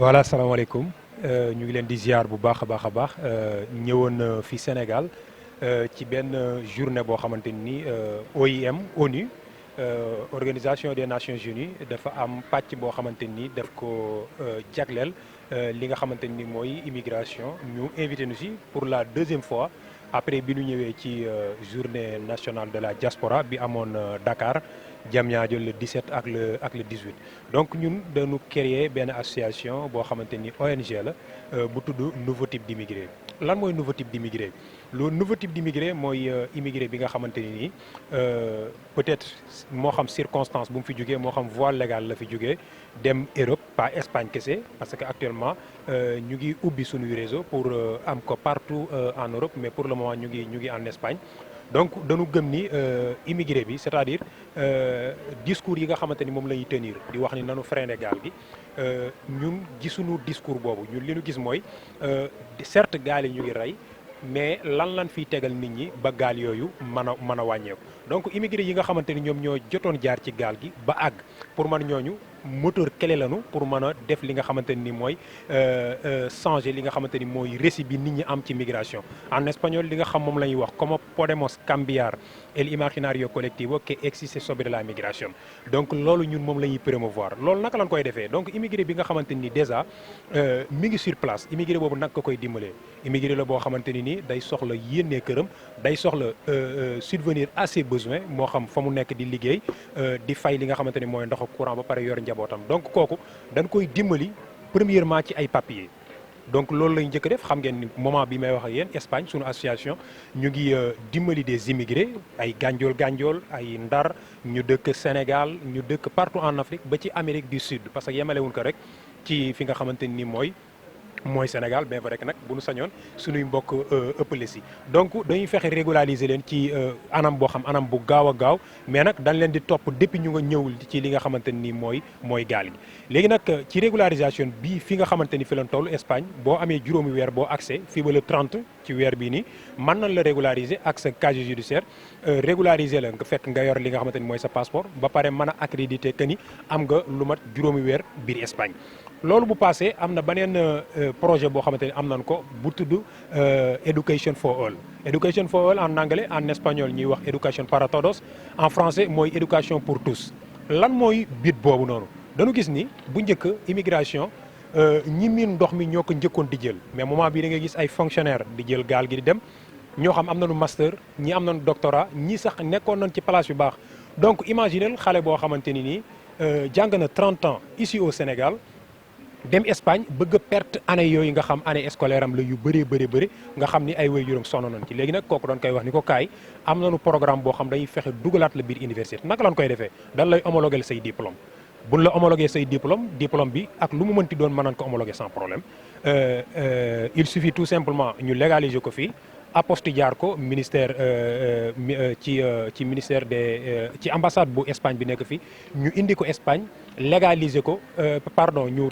voilà salaamaaleykum ñu ngi leen di ziar bu baax a baax a baax ñëwoon fi Sénégal ci benn journée boo xamante ni OIM ONU Organisation des Nations Unies dafa am pàcc boo xamante ni daf ko jagleel li nga xamante ni mooy immigration ñu invité nu si pour la deuxième fois après bi ñu ñëwee ci journée nationale de la diaspora bi amoon Dakar. Diamniadio le 17 ak le 18 donc ñun dañu créer benn association boo xamante ni ONG la bu tudd nouveau type d'immigré lan mooy nouveau type d'immigré le nouveau type d'immigré mooy immigré bi nga xamante ni nii peut-être moo xam circonstance bu mu fi jógee moo xam voie légale la fi jógee dem Europe pas Espagne kese parce que actuellement ñu ngi ubbi suñuy réseau pour am ko partout en Europe mais pour le moment ñu ngi en Espagne. Donc dañu gëm ni immigré bi c'est-à-dire discours yi nga xamante ni moom la ñuy tenir di wax ni nanu freiné gaal gi ñun gisuñu discours boobu ñun li ñu gis mooy certes gaal yi ñu ngi rey mais lan fiy tegal nit ñi ba gaal yooyu mën a wàññeeku donc immigré yi nga xamante ni ñoom ñoo jotoon jaar ci gaal gi ba àgg pour man ñooñu moteur clé lañu pour mën a def li nga xamante ni mooy changer li nga xamante ni mooy récit bi nit ñi am ci migration en espagnol li nga xam moom la ñuy wax como podemos cambiar el imaginario colectivo que existe sobre la migration donc loolu ñun moom la ñuy promouvoir loolu naka lañ koy defee donc immigré bi nga xamante ni déjà mi ngi sur place immigré boobu nag ko koy dimbalee immigré la boo xamante ni nii day soxla yénnee këram day soxla subvenir à ses besoins moo xam fa mu nekk di liggéey di fay li nga xamante ni mooy ndox ak courant ba pare yor njabootam donc kooku dañ koy dimbali premièrement ci ay papiers donc loolu lañu njëkk def xam ngeen ni moment bi may wax ak yéen Espagne sunu association ñu ngi dimbali des immigrés ay gànjool ay Ndar ñu dëkk Sénégal ñu dëkk partout en Afrique ba ci Amérique du Sud parce que yemalewuñ ko rek ci fi nga xamante ni mooy Sénégal bien vrai que nag bu nu sañoon suñuy mbokk ëppale si donc dañuy fexe régulariser leen ci anam boo xam anam bu gaaw a gaaw mais nag dañ leen di topp depuis ñu nga ñëwul ci li nga xamante ni mooy gaal gi. léegi nag ci régularisation bi fi nga xamante ni fi lañ toll Espagne boo amee juróomi weer boo accès fii ba le 30 ci weer bii nii mën nañ la régulariser ak sa casier judiciaire régulariser la nga fekk nga yor li nga xamante ni mooy sa passeport ba pare mën a accréditer que ni am nga lu mat juróomi weer biir Espagne. loolu bu passé am na beneen projet boo xamante ni am nañ ko bu tudd Education for All Education for All en anglais en espagnol ñuy wax Education para todos en français mooy éducation pour tous lan mooy but boobu noonu dañu gis ni bu njëkk immigration ñi miin ndox mi ñoo ko njëkkoon di jël mais moment bii da ngay gis ay fonctionnaires di jël gaal gi di dem ñoo xam am nañu master ñi am nañu doctorat ñi sax nekkoon nañ ci place yu baax donc imaginez xale boo xamante ni nii jàng na 30 ans ici au Sénégal dem Espagne bëgg a perte année yooyu nga xam année scolaire am la yu bëri nga xam ni ay waajuram sonn nañ ci léegi nag kooku doon koy wax ni ko kaay am nañu programme boo xam dañuy fexe dugalaat la biir université naka lañ koy defee dañ lay homologuer say diplôme buñ la homologuer say diplôme bi ak lu mu mënti doon mën nañ ko homologuer sans problème il suffit tout simplement ñu légaliser ko fii aposti jaar ko ministère ci ministère ci ambassade bu Espagne bi nekk fii ñu indi ko Espagne légaliser ko ñu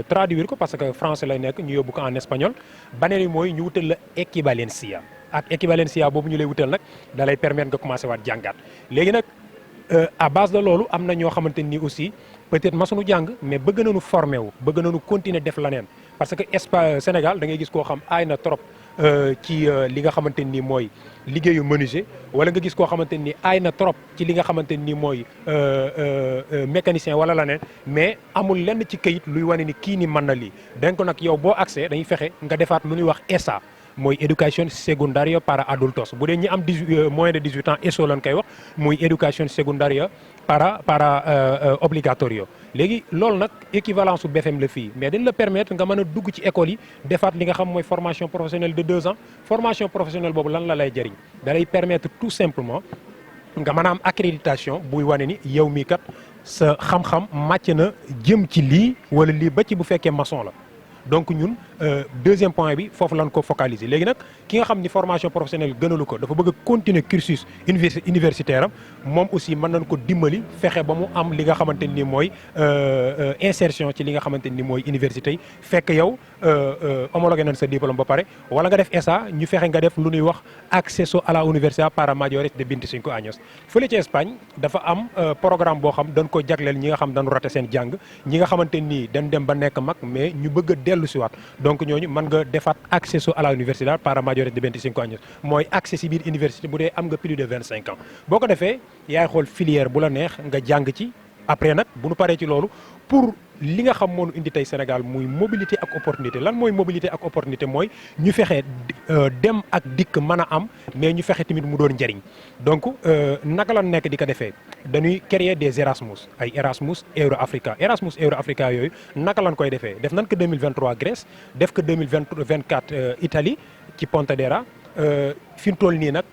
traduire ko parce que français lay nekk ñu yóbbu ko en espagnol baneen yi mooy ñu wutal la équivalencia ak équivalencia boobu ñu lay wutal nag da lay permettre nga commencé waat jàngaat léegi nag à base de loolu am na ñoo xamante ni aussi peut-être masuñu jàng mais bëgg nañu formé wu bëgg nañu continuer def leneen parce que Sénégal da ngay gis koo xam aay na trop ci li nga xamante ni mooy liggéeyu menuisier wala nga gis koo xamante ni aay na trop ci li nga xamante ni mooy mécanicien wala leneen mais amul lenn ci këyit luy wane ni kii ni mën na lii donc nag yow boo accès dañuy fexe nga defaat lu ñuy wax ESA mooy éducation secundaria para adultos bu dee ñi am moins de 18 ans ESO lañ koy wax muy éducation secundaria para obligatorio léegi loolu nag équivalence su BFEM la fii mais dañ la permettre nga mën a dugg ci école yi defaat li nga xam mooy formation professionnelle de 2 ans formation professionnelle boobu lan la lay jëriñ da lay permettre tout simplement nga mën a am accréditation buy wane ni yow mii kat sa xam-xam màcc na jëm ci lii wala lii ba ci bu fekkee maçon la donc ñun deuxième point bi foofu lañ ko focaliser léegi nag ki nga xam ni formation professionnelle gënalu ko dafa bëgg a continuer cursus universitaire am moom aussi mën nañ ko dimbali fexe ba mu am li nga xamante ni mooy insertion ci li nga xamante ni mooy université yi fekk yow homologué nañ sa diplôme ba pare wala nga def ESA ñu fexe nga def lu ñuy wax acceso a la Universidad para mayores de 25 años fële ci Espagne dafa am programme boo xam dañ ko jagleel ñi nga xam dañu raté seen jàng ñi nga xamante nii dañ dem ba nekk mag mais ñu bëgg a dellu si waat donc ñooñu mën nga defaat acceso a la Universidad para mayores de 25 años mooy accès si biir université bu dee am nga plus de 25 ans boo ko defee yaay xool filière bu la neex nga jàng ci après nag bu nu paree ci loolu pour li nga xam moo nu indi tey Sénégal muy mobilité ak opportunité lan mooy mobilité ak opportunité mooy ñu fexe dem ak dikk mën a am mais ñu fexe tamit mu doon njëriñ donc naka la nekk di ko defee dañuy créer des Erasmus ay Erasmus Euro Africa yooyu naka lañ koy defee def nañ ko 2023 Grèce def ko 2024 Italie ci Pontedera fi mu toll nii nag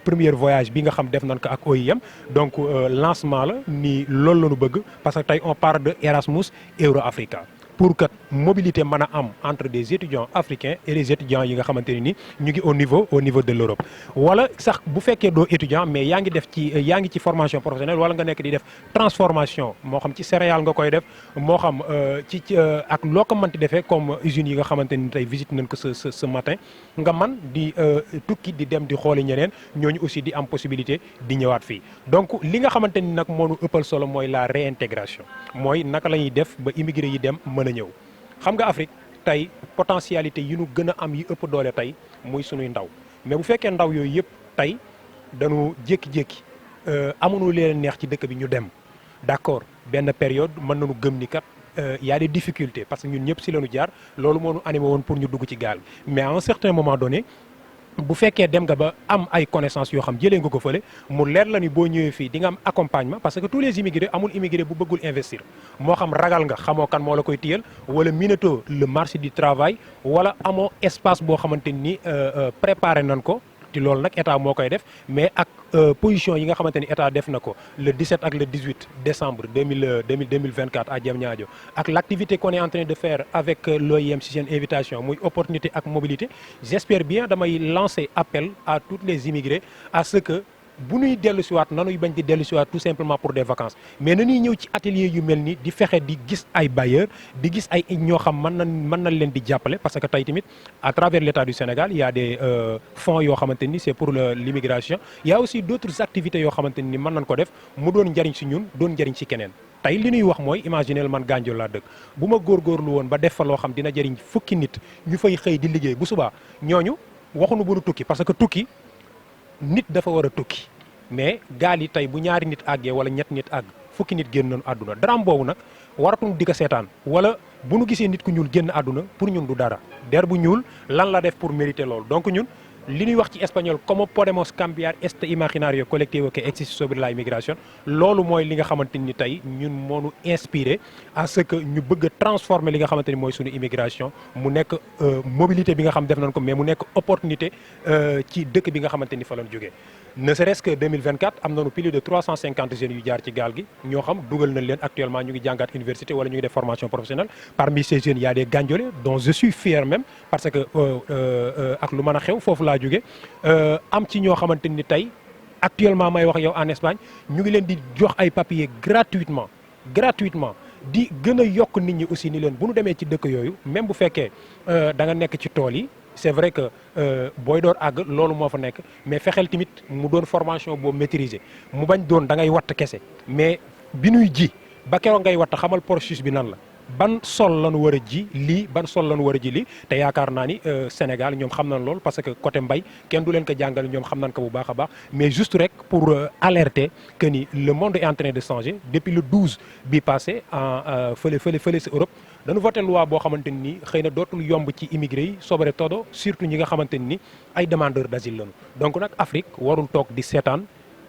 premier voyage bi nga xam def nañ ko ak OIM donc lancement la ni loolu la ñu bëgg parce que tey on parle de Erasmus Euro Africa pour que mobilité mën a am entre des étudiants africains et les étudiants yi nga xamante ne ni ñu ngi au niveau de l'Europe wala sax bu fekkee doo étudiant mais yaa ngi ci formation professionnelle wala nga nekk di def transformation moo xam ci céréales nga koy def moo xam ci ak loo ko mënti defee comme usines yi nga xamante ni tey visite nañ ko ce matin nga man di tukki di dem di xooli ñeneen ñooñu aussi di am possibilité di ñëwaat fii donc li nga xamante ni nag moo ñu ëppal solo mooy la réintégration mooy naka la ñuy def ba immigré yi dem mën a ñëw xam nga Afrique tey potentialité yi nu gën a am yi ëpp doole tey muy sunuy ndaw mais bu fekkee ndaw yooyu yëpp tey dañu jékki-jékki amuñu leen neex ci dëkk bi ñu dem d'accord benn période mën nañu gëm ni kat y a des difficultés parce que ñun ñëpp si lañu jaar loolu moo ñu animé woon pour ñu dugg ci gaal mais à un certain moment donné bu fekkee dem nga ba am ay connaissances yoo xam jëlee nga ko fële mu leer la ni boo ñëwee fii di nga am accompagnement parce que tous les immigrés amul immigré bu bëggul investir moo xam ragal nga xamoo kan moo la koy téyal wala minatoo le marché du travail wala amoo espace boo xamante ni préparé nañ ko te loolu nag état moo koy def mais ak position yi nga xamante ni état def na ko le 17 ak le 18 décembre 2024 à Diamniadio ak l'activité qu'on est en train de faire avec l'OIM si seen invitation muy opportunité ak mobilité j'espère bien damay lancer appel à tous les immigrés à ce que bu ñuy dellu siwaat nanuy bañ di dellu siwaat tout simplement pour des vacances mais nañuy ñëw ci atelier yu mel ni di fexe di gis ay bailleurs di gis ay ñoo xam mën nañ leen di jàppale parce que tey tamit à travers l'État du Sénégal il y a des fonds yoo xamante ni c'est pour l'immigration il y a aussi d'autres activités yoo xamante ni mën nañ ko def mu doon njariñ si ñun doon njariñ si keneen tey li ñuy wax mooy imaginez man Gandiol laa dëkk bu ma góorgóorlu woon ba def fa loo xam dina jëriñ fukki nit ñu fay xëy di liggéey bu subaa ñooñu waxuñu bu nu tukki parce que tukki nit dafa war a tukki mais gaal yi tey bu ñaari nit àggee wala ñett nit àgg fukki nit génn nañu àdduna drame boobu nag waratuñu di ko seetaan wala bu nu gisee nit ku ñuul génn àdduna pour ñun du dara der bu ñuul lan la def pour mériter loolu donc ñun li ñuy wax ci espagnol como podemos cambiar este imaginario colectivo que existe sobre la inmigración loolu mooy li nga xamante ni tey ñun moo ñu inspiré à ce que ñu bëgg a transformer li nga xamante ni mooy suñu immigration mu nekk mobilité bi nga xam def nañ ko mais mu nekk opportunité ci dëkk bi nga xamante ni fa lañ jógee ne serait-ce que 2024 am nañu plus de 350 jeunes yu jaar ci gaal gi ñoo xam dugal nañ leen actuellement ñu ngi jàngaat université wala ñu ngi def formation professionnelle parmi ces jeunes y a des Gandiolais dont je suis fier même parce que ak lu mën a xew foofu laa jóge am ci ñoo xamante ni tey actuellement may wax yow en Espagne ñu ngi leen di jox ay papiers gratuitement di gën a yokk nit ñi aussi ni leen bu ñu demee ci dëkk yooyu même bu fekkee da nga nekk ci tool yi c'est vrai que booy door àgg loolu moo fa nekk mais fexeel tamit mu doon formation boo maîtriser mu bañ doon da ngay watt kese mais bi nuy ji ba keroog ngay watt xamal processus bi nan la ban sol lañu war a ji lii ban sol lañu war a ji lii te yaakaar naa ni Sénégal ñoom xam nañ lool parce que côté mbay kenn du leen ko jàngal ñoom xam nañ ko bu baax a baax mais juste rek pour alerter que ni le monde est en train de changer depuis le 12 bi passé en fële si Europe dañu voté loi boo xamante ni xëy na dootul yomb ci immigré yi sobre todo surtout ñi nga xamante ni ay demandeurs d'asile lañu donc nag Afrique warul toog di seetaan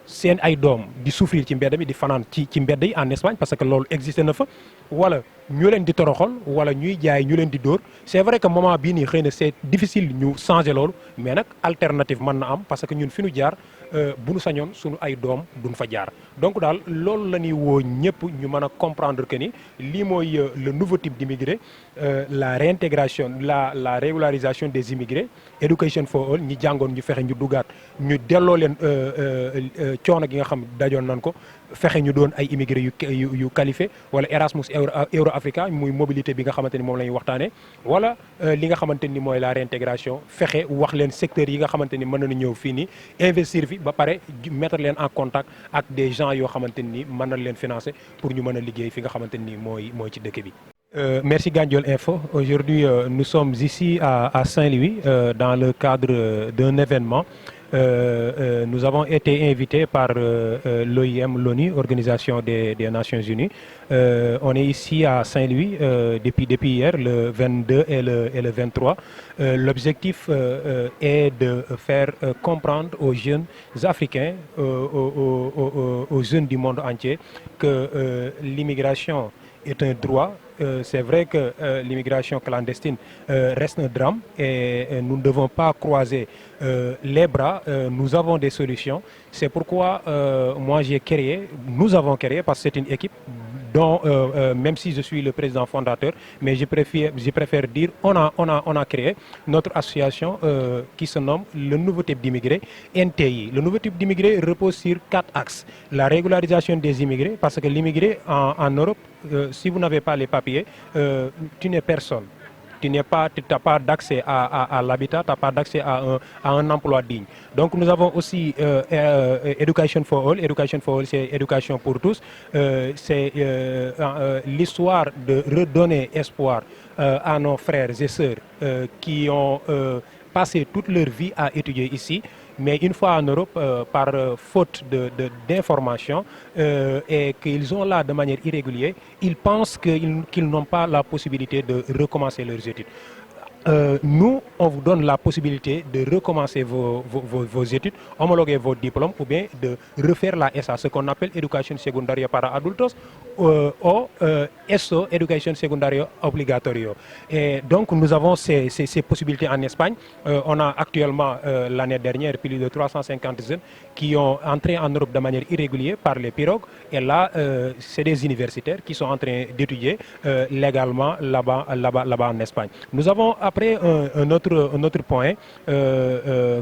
seen ay doom di souffrir ci mbedd mi di fanaan ci mbedd yi en Espagne parce que loolu existé na fa wala ñu leen di toroxal wala ñuy jaay ñu leen di dóor c'est vrai que moment bii nii xëy na c'est difficile ñu changer loolu mais nag alternative mën na am parce que ñun fi ñu jaar bu nu sañoon suñu ay doom duñ fa jaar. donc daal loolu la ñuy woo ñëpp ñu mën a comprendre que ni lii mooy le nouveau type d'immigré, la réintégration la régularisation des immigrés, education for all. ñi jàngoon ñu fexe ñu dugaat ñu delloo leen coono gi nga xam dajoon nañ ko, fexe ñu doon ay immigré yu qualifié, wala Erasmus Euro Africa muy mobilité bi nga xamante ni moom la ñuy waxtaanee, wala li nga xamante ni mooy la réintégration, fexe wax leen secteurs yi nga xamante ni mën nañu ñëw fii nii investir fi ba pare mettre leen en contact ak des gens yoo xamante ni mën nañ leen financer pour ñu mën a liggéey fi nga xamante ni mooy ci dëkk bi. Merci Gandiol Info. Aujourd'hui, nous sommes ici à Saint-Louis dans le cadre d'un événement. Nous avons été invités par l'OIM, l'ONU, Organisation des Nations Unies. On est ici à Saint-Louis depuis hier, le 22 et le 23. L'objectif est de faire comprendre aux jeunes africains, aux jeunes du monde entier, que l'immigration est un droit. C'est vrai que l'immigration clandestine reste un drame et nous ne devons pas croiser les bras. Nous avons des solutions. C'est pourquoi nous avons créé, parce que c'est une équipe dont, même si je suis le président fondateur, mais je préfère dire on a créé notre association qui se nomme le nouveau type d'immigré, NTI. Le nouveau type d'immigré repose sur 4 axes. La régularisation des immigrés, parce que l'immigré en Europe, si vous n'avez pas les papiers, tu n'es personne. Tu n'as pas d'accès à l'habitat, tu n'as pas d'accès à un emploi digne. Donc nous avons aussi Education for All. Education for All, c'est éducation pour tous. C'est l'histoire de redonner espoir à nos frères et sœurs qui ont passé toute leur vie à étudier ici. Mais une fois en Europe, par faute d'information et qu'ils ont là de manière irrégulière, ils pensent qu'ils n'ont pas la possibilité de recommencer leurs études. Nous, on vous donne la possibilité de recommencer vos études, homologuer vos diplômes ou bien de refaire la SA, ce qu'on appelle Education Secundaria para Adultos ou ESO, Education Secundaria Obligatorio. Et donc, nous avons ces possibilités en Espagne. On a actuellement, l'année dernière, plus de 350 jeunes qui ont entré en Europe de manière irrégulière par les pirogues. Et là, c'est des universitaires qui sont en train d'étudier légalement là-bas en Espagne. Nous avons après un autre point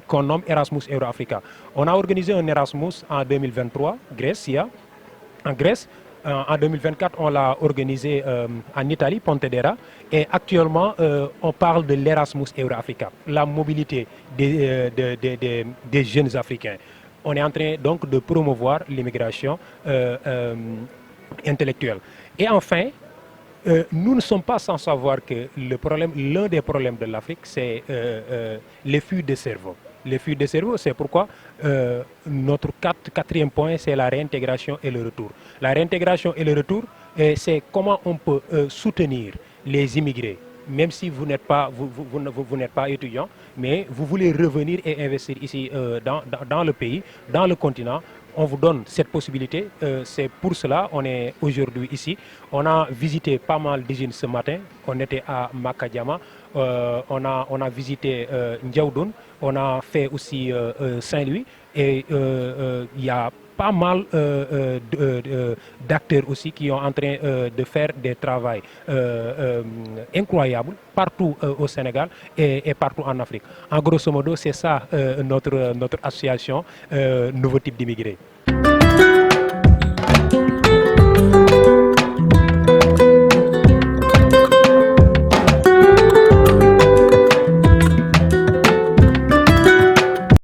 qu'on nomme Erasmus Euro Africa. On a organisé un Erasmus en 2023, en Grèce. En 2024, on l'a organisé en Italie, Pontedera. Et actuellement, on parle de l'Erasmus Euro Africa, la mobilité des jeunes Africains. On est en train donc de promouvoir l'immigration intellectuelle. Et enfin, nous ne sommes pas sans savoir que l'un des problèmes de l'Afrique, c'est les fuites de cerveau. Les fuites de cerveau, c'est pourquoi notre quatrième point, c'est la réintégration et le retour. La réintégration et le retour, c'est comment on peut soutenir les immigrés, même si vous n'êtes pas étudiant, mais vous voulez revenir et investir ici dans le pays, dans le continent. On vous donne cette possibilité. C'est pour cela qu'on est aujourd'hui ici. On a visité pas mal d'usines ce matin. On était à Makadiama. On a visité Ndiaoudoun. On a fait aussi Saint-Louis. Et il y a pas mal d'acteurs aussi qui sont en train de faire des travaux incroyables partout au Sénégal et partout en Afrique. En grosso modo, c'est ça notre association Nouveau Type d'Immigrés.